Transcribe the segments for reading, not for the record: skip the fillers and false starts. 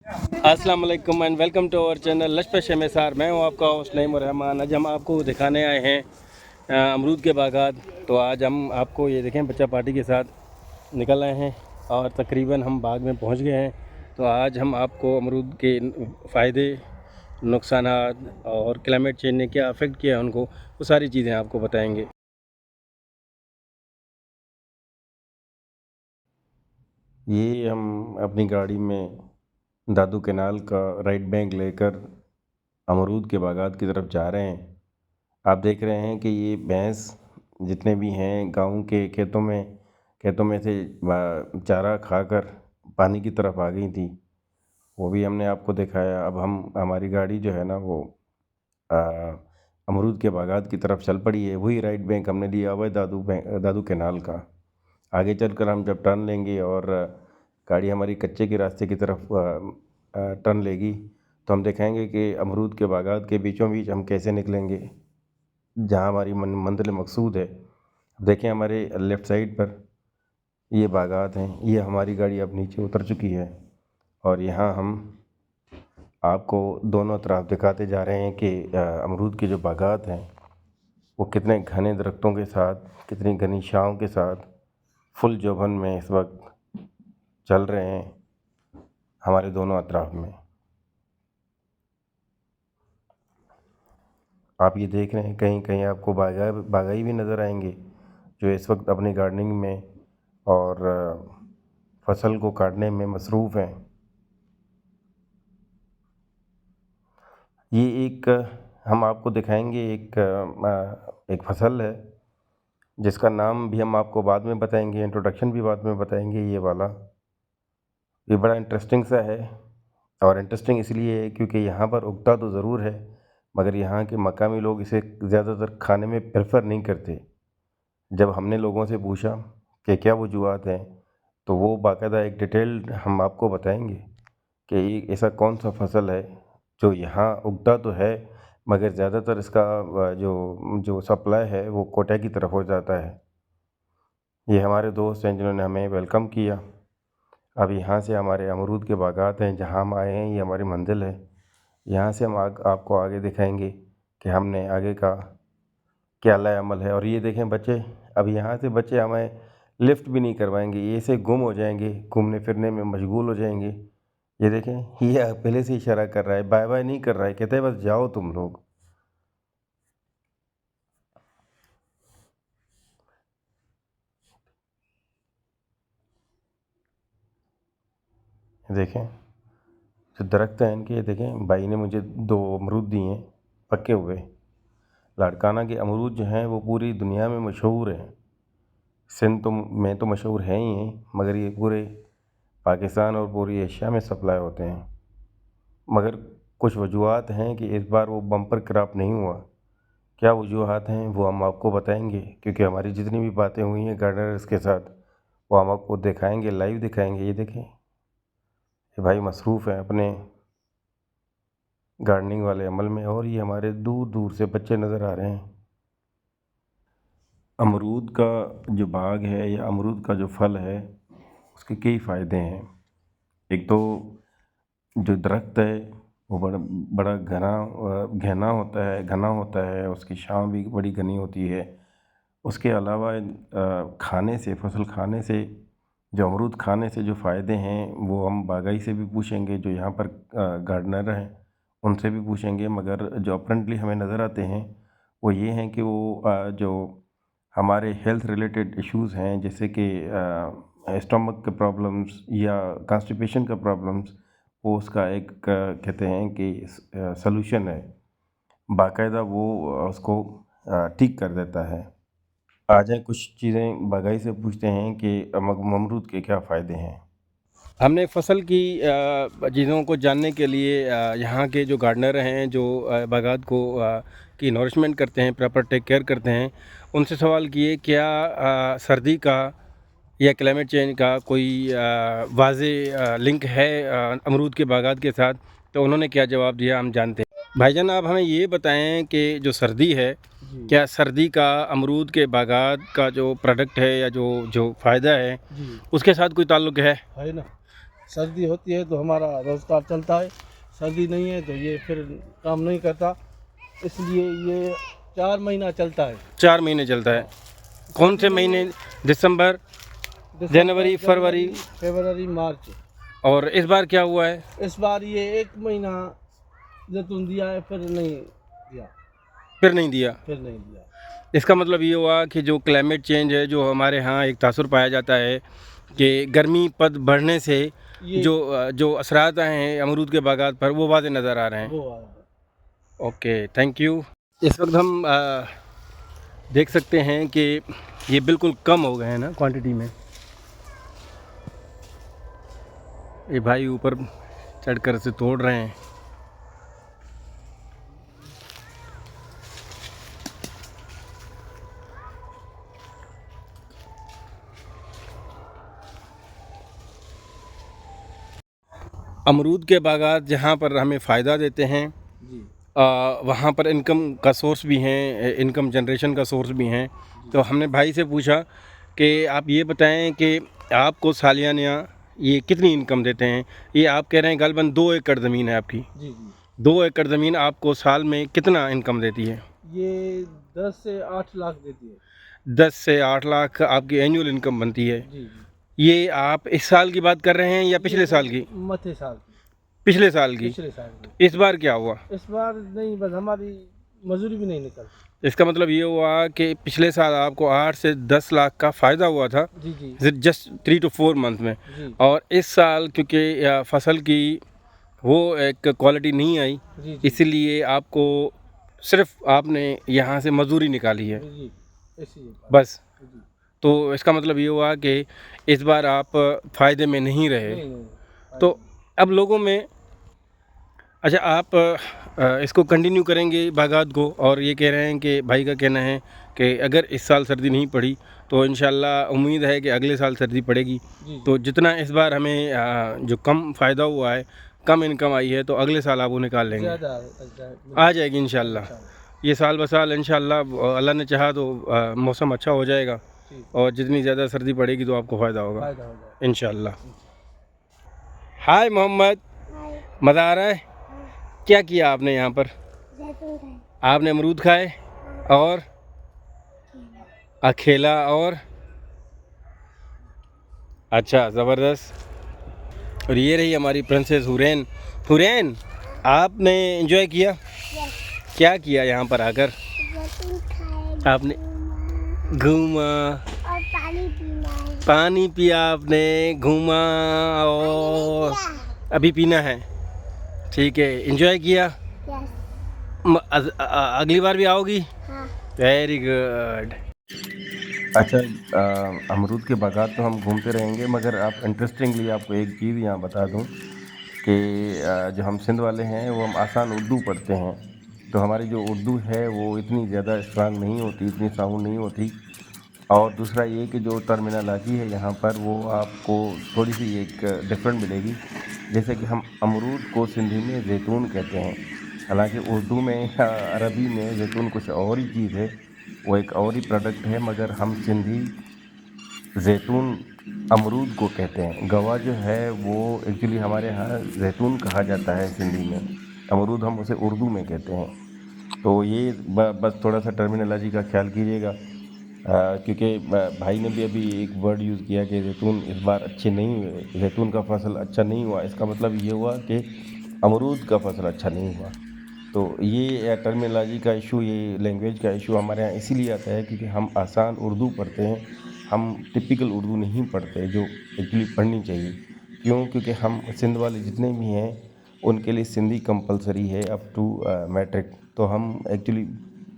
अस्सलाम वालेकुम and welcome to our channel Lashpesh MSR। मैं हूं आपका होस्ट नईम रहमान। आज हम आपको दिखाने आए हैं अमरूद के बागात। तो आज हम आपको ये देखें, बच्चा पार्टी के साथ निकल आए हैं और तकरीबन हम बाग में पहुंच गए हैं। तो आज हम आपको अमरूद के फ़ायदे, नुकसानात और क्लाइमेट चेंज ने क्या अफेक्ट किया उनको, वो सारी चीज़ें आपको बताएंगे। ये हम अपनी गाड़ी में दादू कैनाल का राइट बैंक लेकर अमरूद के बागात की तरफ जा रहे हैं। आप देख रहे हैं कि ये भैंस जितने भी हैं गाँव के खेतों में से चारा खाकर पानी की तरफ आ गई थी। वो भी हमने आपको दिखाया। अब हमारी गाड़ी जो है ना वो आ, अमरूद के बागात की तरफ चल पड़ी है। वही राइट बैंक हमने लिया हुआ है दादू कैनाल का। आगे चलकर हम जब टर्न लेंगे और गाड़ी हमारी कच्चे के रास्ते की तरफ टर्न लेगी तो हम दिखाएंगे कि अमरूद के बागात के बीचों बीच हम कैसे निकलेंगे जहाँ हमारी मंजिल मकसूद है। देखें हमारे लेफ़्ट साइड पर ये बागात हैं। ये हमारी गाड़ी अब नीचे उतर चुकी है और यहाँ हम आपको दोनों तरफ दिखाते जा रहे हैं कि अमरूद के जो बागात हैं वो कितने घने दरख्तों के साथ, कितनी घनी छाँव के साथ फुल जोबन में इस वक्त चल रहे हैं हमारे दोनों अतराफ में। आप ये देख रहे हैं कहीं कहीं आपको बागाई भी नज़र आएंगे जो इस वक्त अपनी गार्डनिंग में और फसल को काटने में मसरूफ़ हैं। ये एक हम आपको दिखाएंगे एक फसल है जिसका नाम भी हम आपको बाद में बताएंगे, इंट्रोडक्शन भी बाद में बताएंगे। ये वाला ये बड़ा इंटरेस्टिंग सा है और इंटरेस्टिंग इसलिए है क्योंकि यहाँ पर उगता तो ज़रूर है मगर यहाँ के मकामी लोग इसे ज़्यादातर खाने में प्रेफर नहीं करते। जब हमने लोगों से पूछा कि क्या वजूहत हैं तो वो बाकायदा एक डिटेल्ड हम आपको बताएंगे कि ये ऐसा कौन सा फसल है जो यहाँ उगता तो है मगर ज़्यादातर इसका जो जो सप्लाई है वो कोटा की तरफ हो जाता है। ये हमारे दोस्त हैं जिन्होंने हमें वेलकम किया। अब यहाँ से हमारे अमरूद के बागात हैं जहाँ हम आए हैं, ये हमारी मंजिल है। यहाँ से हम आपको आगे दिखाएंगे कि हमने आगे का क्या अमल अमल है। और ये देखें बच्चे, अब यहाँ से बच्चे हमें लिफ्ट भी नहीं करवाएंगे, ये ऐसे गुम हो जाएंगे, घूमने फिरने में मशगूल हो जाएंगे। ये देखें ये पहले से इशारा कर रहा है, बाय बाय नहीं कर रहा है, कहते हैं बस जाओ तुम लोग। देखें जो दरख्त हैं इनके, देखें भाई ने मुझे 2 अमरूद दिए हैं पके हुए। लाड़काना के अमरूद जो हैं वो पूरी दुनिया में मशहूर हैं। सिंध में तो मशहूर हैं ही हैं मगर ये पूरे पाकिस्तान और पूरी एशिया में सप्लाई होते हैं। मगर कुछ वजूहत हैं कि इस बार वो बम्पर क्रॉप नहीं हुआ। क्या वजूहत हैं वो हम आपको बताएंगे क्योंकि हमारी जितनी भी बातें हुई हैं गार्डनर्स के साथ वो हम आपको दिखाएंगे, लाइव दिखाएंगे। ये देखें ये भाई मसरूफ़ हैं अपने गार्डनिंग वाले अमल में और ये हमारे दूर दूर से बच्चे नज़र आ रहे हैं। अमरूद का जो बाग है या अमरूद का जो फल है उसके कई फ़ायदे हैं। एक तो जो दरख्त है वो बड़ा बड़ा घना होता है, उसकी छाँव भी बड़ी घनी होती है। उसके अलावा खाने से, फसल खाने से, जो अमरूद खाने से जो फ़ायदे हैं वो हम बागाई से भी पूछेंगे, जो यहाँ पर गार्डनर हैं उनसे भी पूछेंगे। मगर जो अपरेंटली हमें नज़र आते हैं वो ये हैं कि वो जो हमारे हेल्थ रिलेटेड इश्यूज़ हैं जैसे कि स्टमक के प्रॉब्लम्स या कॉन्स्टिपेशन का प्रॉब्लम्स, वो उसका एक कहते हैं कि सलूशन है, बाकायदा वो उसको ठीक कर देता है। आ जाए कुछ चीज़ें बागाई से पूछते हैं कि अमरूद के क्या फ़ायदे हैं। हमने फसल की चीज़ों को जानने के लिए यहाँ के जो गार्डनर हैं, जो बागात को की नरिशमेंट करते हैं, प्रॉपर टेक केयर करते हैं, उनसे सवाल किए क्या सर्दी का या क्लाइमेट चेंज का कोई वाज़े लिंक है अमरूद के बागात के साथ। तो उन्होंने क्या जवाब दिया हम जानते हैं। भाईजान आप हमें ये बताएं कि जो सर्दी है, क्या सर्दी का अमरूद के बागात का जो प्रोडक्ट है या जो फ़ायदा है जी उसके साथ कोई ताल्लुक़ है? है ना। सर्दी होती है तो हमारा रोज़गार चलता है, सर्दी नहीं है तो ये फिर काम नहीं करता, इसलिए ये 4 महीना चलता है। 4 महीने चलता है। कौन से महीने? दिसंबर, जनवरी, फरवरी, फरवरी, मार्च। और इस बार क्या हुआ है? इस बार ये 1 महीना जैतून दिया है, फिर नहीं दिया। फिर नहीं दिया। इसका मतलब ये हुआ कि जो क्लाइमेट चेंज है, जो हमारे यहाँ एक तासुर पाया जाता है कि गर्मी पद बढ़ने से जो असरात आए हैं अमरूद के बागात पर, वो वाज़े नज़र आ रहे हैं। Okay, thank you. इस वक्त हम देख सकते हैं कि ये बिल्कुल कम हो गए हैं ना क्वांटिटी में। ये भाई ऊपर चढ़कर से तोड़ रहे हैं। अमरूद के बागात जहाँ पर हमें फ़ायदा देते हैं, वहाँ पर इनकम का सोर्स भी हैं, इनकम जनरेशन का सोर्स भी हैं। तो हमने भाई से पूछा कि आप ये बताएं कि आपको सालियाना ये कितनी इनकम देते हैं। ये आप कह रहे हैं गालबन 2 एकड़ ज़मीन है आपकी। 2 एकड़ ज़मीन आपको साल में कितना इनकम देती है? ये 10 से 8 लाख देती है। 10 से 8 लाख आपकी एनुअल इनकम बनती है। ये आप इस साल की बात कर रहे हैं या पिछले साल की? मथे साल की। पिछले साल की। इस बार क्या हुआ? इस बार नहीं, बस हमारी मजदूरी भी नहीं निकल। इसका मतलब ये हुआ कि पिछले साल आपको 8 से 10 लाख का फ़ायदा हुआ था जस्ट 3 to 4 मंथ में, और इस साल क्योंकि फसल की वो एक क्वालिटी नहीं आई, इसीलिए आपको सिर्फ आपने यहाँ से मजदूरी निकाली है बस। तो इसका मतलब ये हुआ कि इस बार आप फ़ायदे में नहीं रहे। तो अब लोगों में, अच्छा आप इसको कंटिन्यू करेंगे बागात को, और ये कह रहे हैं कि भाई का कहना है कि अगर इस साल सर्दी नहीं पड़ी तो इंशाल्लाह उम्मीद है कि अगले साल सर्दी पड़ेगी। तो जितना इस बार हमें जो कम फ़ायदा हुआ है, कम इनकम आई है, तो अगले साल आप वो निकाल लेंगे, आ जाएगी इंशाल्लाह। ये साल ब साल इंशाल्लाह अल्लाह ने चाहा तो मौसम अच्छा हो जाएगा, और जितनी ज़्यादा सर्दी पड़ेगी तो आपको फ़ायदा होगा इंशाल्लाह। हाय मोहम्मद, मज़ा आ रहा है? क्या किया आपने यहाँ पर? आपने अमरूद खाए और खेला, और अच्छा, ज़बरदस्त। और ये रही हमारी प्रिंसेस हुरैन। हुरैन, आपने एंजॉय किया? क्या किया यहाँ पर आकर? आपने घूमा और पानी पिया, आपने घूमा और अभी पीना है। ठीक है, एंजॉय किया। अगली बार भी आओगी? Very good. अच्छा, अमरूद के बागात तो हम घूमते रहेंगे, मगर आप इंटरेस्टिंगली आपको एक चीज़ यहाँ बता दूँ कि जो हम सिंध वाले हैं वो हम आसान उर्दू पढ़ते हैं, तो हमारी जो उर्दू है वो इतनी ज़्यादा स्ट्रांग नहीं होती, इतनी साउंड नहीं होती। और दूसरा ये कि जो टर्मिनोलॉजी है यहाँ पर वो आपको थोड़ी सी एक डिफरेंट मिलेगी। जैसे कि हम अमरूद को सिंधी में जैतून कहते हैं, हालांकि उर्दू में या अरबी में जैतून कुछ और ही चीज़ है, वो एक और ही प्रोडक्ट है, मगर हम सिंधी जैतून अमरूद को कहते हैं। गवा जो है वो एक्चुअली हमारे यहाँ जैतून कहा जाता है सिंधी में, अमरूद हम उसे उर्दू में कहते हैं। तो ये बस थोड़ा सा टर्मिनोलॉजी का ख्याल कीजिएगा, क्योंकि भाई ने भी अभी एक वर्ड यूज़ किया कि जैतून इस बार अच्छे नहीं हुए, जैतून का फसल अच्छा नहीं हुआ। इसका मतलब ये हुआ कि अमरूद का फसल अच्छा नहीं हुआ। तो ये टर्मिनोलॉजी का इशू, ये लैंग्वेज का इशू हमारे यहाँ इसीलिए आता है क्योंकि हम आसान उर्दू पढ़ते हैं, हम टिपिकल उर्दू नहीं पढ़ते जो एक्चुअली पढ़नी चाहिए। क्यों? क्योंकि हम सिंध वाले जितने भी हैं उनके लिए सिंधी कंपलसरी है अप टू मैट्रिक, तो हम एक्चुअली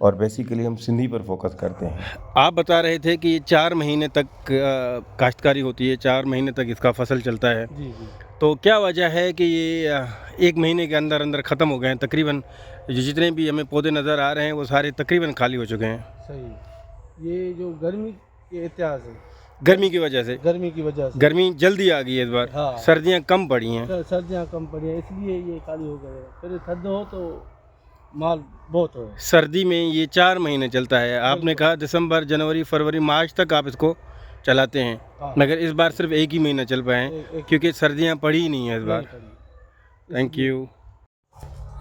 और बेसिकली हम सिंधी पर फोकस करते हैं। आप बता रहे थे कि ये 4 महीने तक काश्तकारी होती है, 4 महीने तक इसका फसल चलता है। तो क्या वजह है कि ये 1 महीने के अंदर अंदर ख़त्म हो गए हैं? तकरीबन जो जितने भी हमें पौधे नज़र आ रहे हैं वो सारे तकरीबन खाली हो चुके हैं। सही, ये जो गर्मी के इतिहास है, गर्मी की वजह से गर्मी जल्दी आ गई है इस बार। हाँ। सर्दियाँ कम पड़ी हैं, इसलिए ये खाली हो गए। फिर ठंड हो तो माल बहुत हो। सर्दी में ये 4 महीने चलता है। आपने कहा दिसंबर, जनवरी, फरवरी, मार्च तक आप इसको चलाते हैं, हाँ। मगर इस बार सिर्फ एक ही महीना चल पाए हैं एक क्योंकि सर्दियाँ पड़ी ही नहीं है इस बार। नहीं पड़ी। Thank you.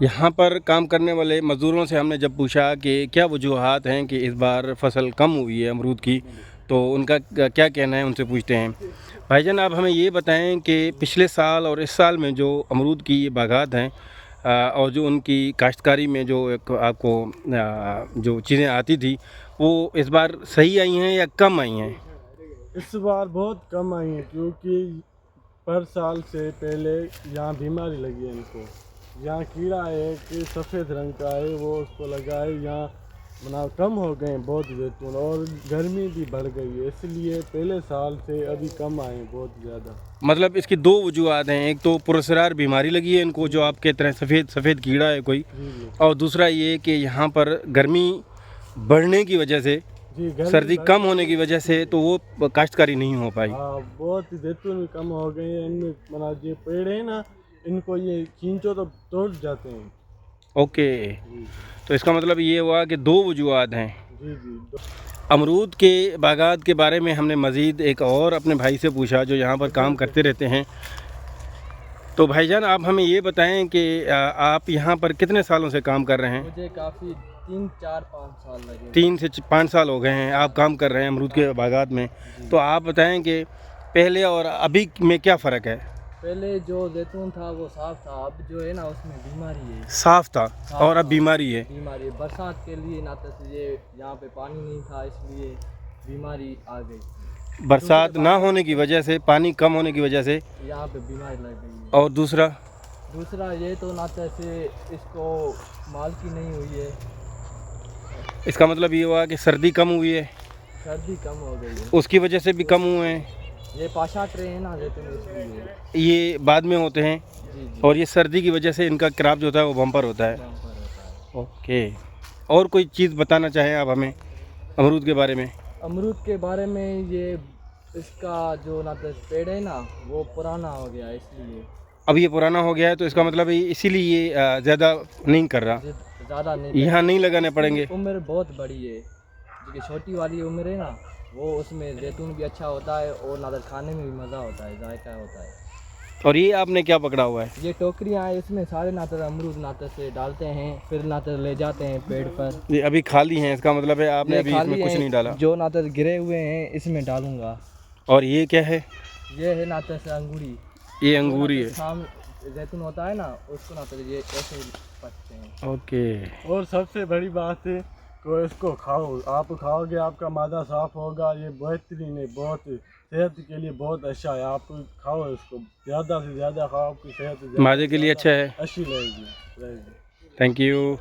यहाँ पर काम करने वाले मज़दूरों से हमने जब पूछा कि क्या वजूहात हैं कि इस बार फसल कम हुई है अमरूद की, तो उनका क्या कहना है, उनसे पूछते हैं। भाईजान, आप हमें ये बताएं कि पिछले साल और इस साल में जो अमरूद की ये बागात हैं और जो उनकी काश्तकारी में जो एक आपको जो चीज़ें आती थी, वो इस बार सही आई हैं या कम आई हैं? इस बार बहुत कम आई है क्योंकि पर साल से पहले यहाँ बीमारी लगी है इनको। यहाँ कीड़ा है कि सफ़ेद रंग का है, वो उसको लगा है। यहाँ मना कम हो गए हैं बहुत जैतून, और गर्मी भी बढ़ गई है, इसलिए पहले साल से अभी कम आए हैं बहुत ज़्यादा। मतलब इसकी दो वजूहात हैं, एक तो पुरस्कार बीमारी लगी है इनको जो आपके तरह सफ़ेद कीड़ा है कोई, जी और दूसरा ये कि यहाँ पर गर्मी बढ़ने की वजह से, जी सर्दी कम होने की वजह से, तो वो काश्तकारी नहीं हो पाई। हाँ, बहुत जैतून भी कम हो गए हैं इनमें। मना ये पेड़ है ना, इनको ये खींचो तो टूट जाते हैं। ओके, जी तो इसका मतलब ये हुआ कि दो वजूहात हैं। जी जी। अमरूद के बागात के बारे में हमने मज़ीद एक और अपने भाई से पूछा जो यहाँ पर काम करते रहते हैं। तो भाईजान, आप हमें ये बताएं कि आप यहाँ पर कितने सालों से काम कर रहे हैं? मुझे काफ़ी 3, 4, 5 साल लगे। 3 से 5 साल हो गए हैं आप काम कर रहे हैं अमरूद के बागात में। तो आप बताएं कि पहले और अभी में क्या फ़र्क है? पहले जो जैतून था वो साफ था, अब जो है ना उसमें बीमारी है। साफ था और अब बीमारी है। बीमारी बरसात के लिए ना तो ये यहाँ पे पानी नहीं था, इसलिए बीमारी आ गई। बरसात ना होने की वजह से, पानी कम होने की वजह से यहाँ पे बीमारी लग गई है। और दूसरा ये तो ना तो से इसको माल की नहीं हुई है। इसका मतलब ये हुआ कि सर्दी कम हुई है, सर्दी कम हो गई है, उसकी वजह से भी कम हुए हैं। ये पाशा ट्रे है ना जैतून, इसलिए ये बाद में होते हैं। जी जी। और ये सर्दी की वजह से इनका क्रॉप जो होता है वो बम्पर होता है। बम्पर होता है। ओके, और कोई चीज़ बताना चाहें आप हमें अमरूद के बारे में? अमरूद के बारे में ये इसका जो ना तो पेड़ है ना वो पुराना हो गया है, इसलिए अब ये पुराना हो गया है, तो इसका मतलब इसीलिए ये ज़्यादा नहीं कर रहा, ज़्यादा नहीं। यहाँ नहीं लगाने पड़ेंगे। उम्र बहुत बड़ी है, जो कि छोटी वाली उम्र है ना, वो उसमें जैतून भी अच्छा होता है और नादर खाने में भी मज़ा होता है, जायका होता है। और ये आपने क्या पकड़ा हुआ है? ये टोकरियाँ हैं, इसमें सारे नातर अमरूद नातर से डालते हैं, फिर नातर ले जाते हैं पेड़ पर। ये अभी खाली हैं, इसका मतलब है आपने अभी खाली इसमें कुछ हैं, नहीं डाला। जो नातर गिरे हुए हैं इसमें डालूंगा। और ये क्या है? ये है नातर से अंगूरी। ये अंगूरी है। शाम जैतून होता है ना, उसको नातर ये ऐसे पकते हैं। ओके। और सबसे बड़ी बात है तो इसको खाओ, आप खाओगे आपका मादा साफ होगा। ये बेहतरीन है, बहुत सेहत के लिए बहुत अच्छा है। आप खाओ इसको, ज़्यादा से ज़्यादा खाओ, आपकी सेहत मादे के लिए अच्छा है। अच्छी रहेगी। Thank you.